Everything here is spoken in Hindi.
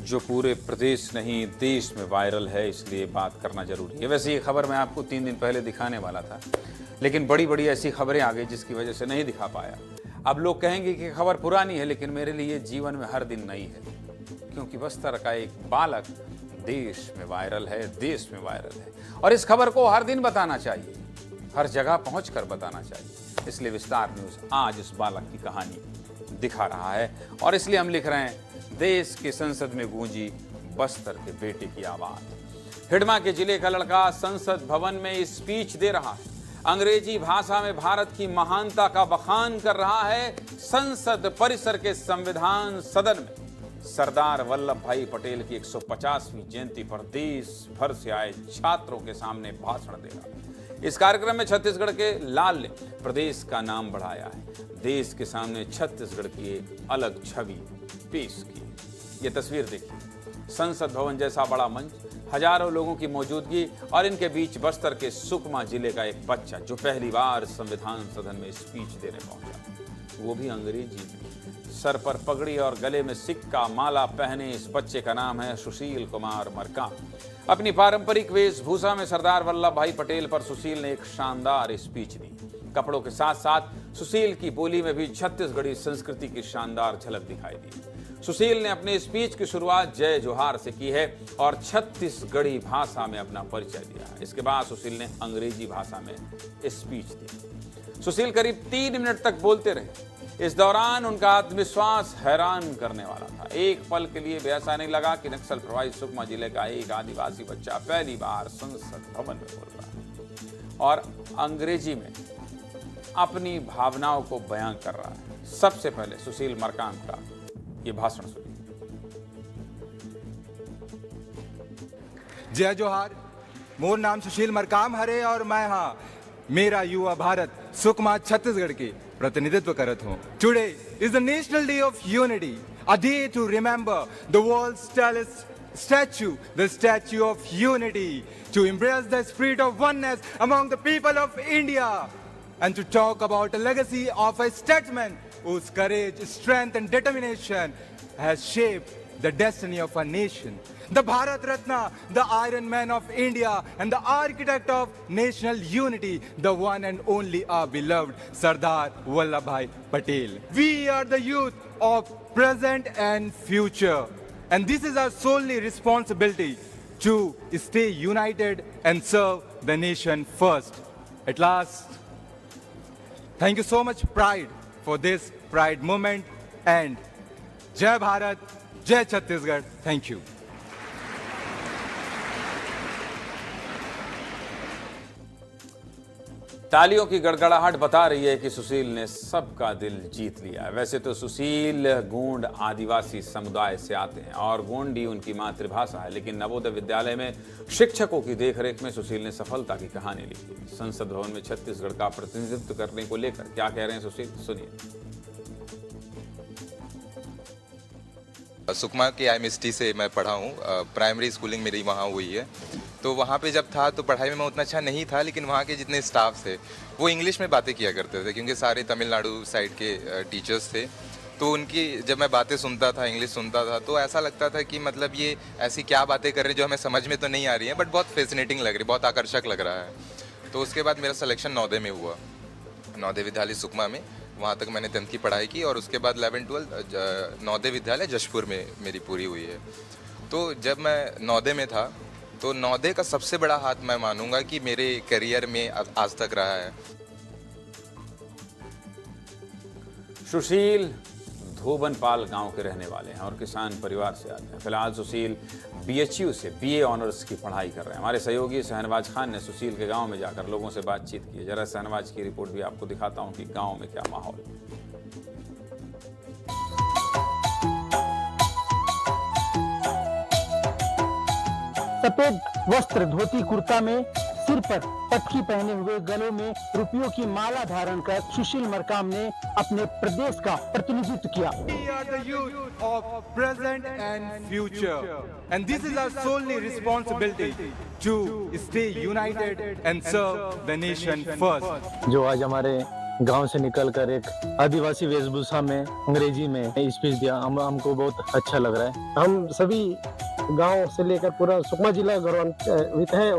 जो पूरे प्रदेश नहीं देश में वायरल है, इसलिए बात करना जरूरी है। वैसे ये खबर मैं आपको 3 दिन पहले दिखाने वाला था, लेकिन बड़ी बड़ी ऐसी खबरें आ गई जिसकी वजह से नहीं दिखा पाया। अब लोग कहेंगे कि खबर पुरानी है, लेकिन मेरे लिए जीवन में हर दिन नई है, क्योंकि बस्तर का एक बालक देश में वायरल है, देश में वायरल है, और इस खबर को हर दिन बताना चाहिए, हर जगह पहुंचकर बताना चाहिए। इसलिए विस्तार न्यूज आज इस बालक की कहानी दिखा रहा है, और इसलिए हम लिख रहे हैं, देश की संसद में गूंजी बस्तर के बेटे की आवाज। हिडमा के जिले का लड़का संसद भवन में स्पीच दे रहा है, अंग्रेजी भाषा में भारत की महानता का बखान कर रहा है। संसद परिसर के संविधान सदन में सरदार वल्लभ भाई पटेल की 150वीं जयंती पर देश भर से आए छात्रों के सामने भाषण दे रहा है। इस कार्यक्रम में छत्तीसगढ़ के लाल ने प्रदेश का नाम बढ़ाया है, देश के सामने छत्तीसगढ़ की एक अलग छवि पेश की। ये तस्वीर देखिए, संसद भवन जैसा बड़ा मंच, हजारों लोगों की मौजूदगी, और इनके बीच बस्तर के सुकमा जिले का एक बच्चा जो पहली बार संविधान सदन में स्पीच देने पहुंचा, वो भी अंग्रेजी में। सर पर पगड़ी और गले में सिक्का माला पहने इस बच्चे का नाम है सुशील कुमार मरकाम। अपनी पारंपरिक वेशभूषा में सरदार वल्लभ भाई पटेल पर सुशील ने एक शानदार स्पीच दी। कपड़ों के साथ साथ सुशील की बोली में भी छत्तीसगढ़ी संस्कृति की शानदार झलक दिखाई दी। सुशील ने अपने स्पीच की शुरुआत जय जोहार से की है और छत्तीसगढ़ी भाषा में अपना परिचय दिया। इसके बाद सुशील ने अंग्रेजी भाषा में स्पीच दी। सुशील करीब 3 मिनट तक बोलते रहे। इस दौरान उनका आत्मविश्वास हैरान करने वाला था। एक पल के लिए भी ऐसा नहीं लगा कि नक्सल प्रभावित सुकमा जिले का एक आदिवासी बच्चा पहली बार संसद भवन में बोल रहा है और अंग्रेजी में अपनी भावनाओं को बयां कर रहा है। सबसे पहले सुशील मरकाम का ये भाषण सुनिए। जय जोहार, मोर नाम सुशील मरकाम हरे और मैं मेरा युवा भारत सुकमा छत्तीसगढ़ की प्रतिनिधित्व करत हूँ। Today is the national day of unity, a day to remember the world's tallest statue, the statue of unity, to embrace the spirit of oneness among the people of India, and to talk about a legacy of a statesman whose courage, strength and determination has shaped the destiny of our nation. The Bharat Ratna, the Iron Man of India and the architect of national unity, the one and only our beloved Sardar Vallabhbhai Patel. We are the youth of present and future, and this is our solely responsibility to stay united and serve the nation first. At last, thank you so much Pride for this Pride moment, and Jai Bharat, Jai Chhattisgarh. Thank you. तालियों की गड़गड़ाहट बता रही है कि सुशील ने सबका दिल जीत लिया है। वैसे तो सुशील गोंड आदिवासी समुदाय से आते हैं और गोंडी उनकी मातृभाषा है, लेकिन नवोदय विद्यालय में शिक्षकों की देखरेख में सुशील ने सफलता की कहानी लिखी। संसद भवन में छत्तीसगढ़ का प्रतिनिधित्व करने को लेकर क्या कह रहे हैं सुशील, सुनिए। सुकमा के IMST से मैं पढ़ा हूँ, प्राइमरी स्कूलिंग मेरी वहाँ हुई है। तो वहाँ पे जब था तो पढ़ाई में मैं उतना अच्छा नहीं था, लेकिन वहाँ के जितने स्टाफ थे वो इंग्लिश में बातें किया करते थे, क्योंकि सारे तमिलनाडु साइड के टीचर्स थे। तो उनकी जब मैं बातें सुनता था, इंग्लिश सुनता था, तो ऐसा लगता था कि मतलब ये ऐसी क्या बातें कर रहे हैं जो हमें समझ में तो नहीं आ रही है, बट बहुत फैसिनेटिंग लग रही, बहुत आकर्षक लग रहा है। तो उसके बाद मेरा सिलेक्शन नवोदय में हुआ, नवोदय विद्यालय सुकमा में। वहाँ तक मैंने 10th की पढ़ाई की और उसके बाद 11th-12th नवोदय विद्यालय जशपुर में मेरी पूरी हुई है। तो जब मैं नवोदय में था तो नवोदय का सबसे बड़ा हाथ मैं मानूंगा कि मेरे करियर में आज तक रहा है। सुशील धोबनपाल गांव के रहने वाले हैं और किसान परिवार से आते हैं। फिलहाल सुशील BHU से BA ऑनर्स की पढ़ाई कर रहे हैं। हमारे सहयोगी शहनवाज खान ने सुशील के गांव में जाकर लोगों से बातचीत की। जरा शहनवाज की रिपोर्ट भी आपको दिखाता हूं कि गांव में क्या माहौल है। सफेद वस्त्र धोती कुर्ता में, सिर पर पटकी पहने हुए, गलों में रुपयों की माला धारण कर सुशील मरकाम ने अपने प्रदेश का प्रतिनिधित्व किया। We are the youth of present and future, and this is our solely responsibility to stay united and serve the nation first. जो आज हमारे गांव से निकलकर एक आदिवासी वेशभूषा में अंग्रेजी में स्पीच दिया। हमको बहुत अच्छा लग रहा है। हम सभी गांव से लेकर पूरा सुकमा जिला गौरवान्वित है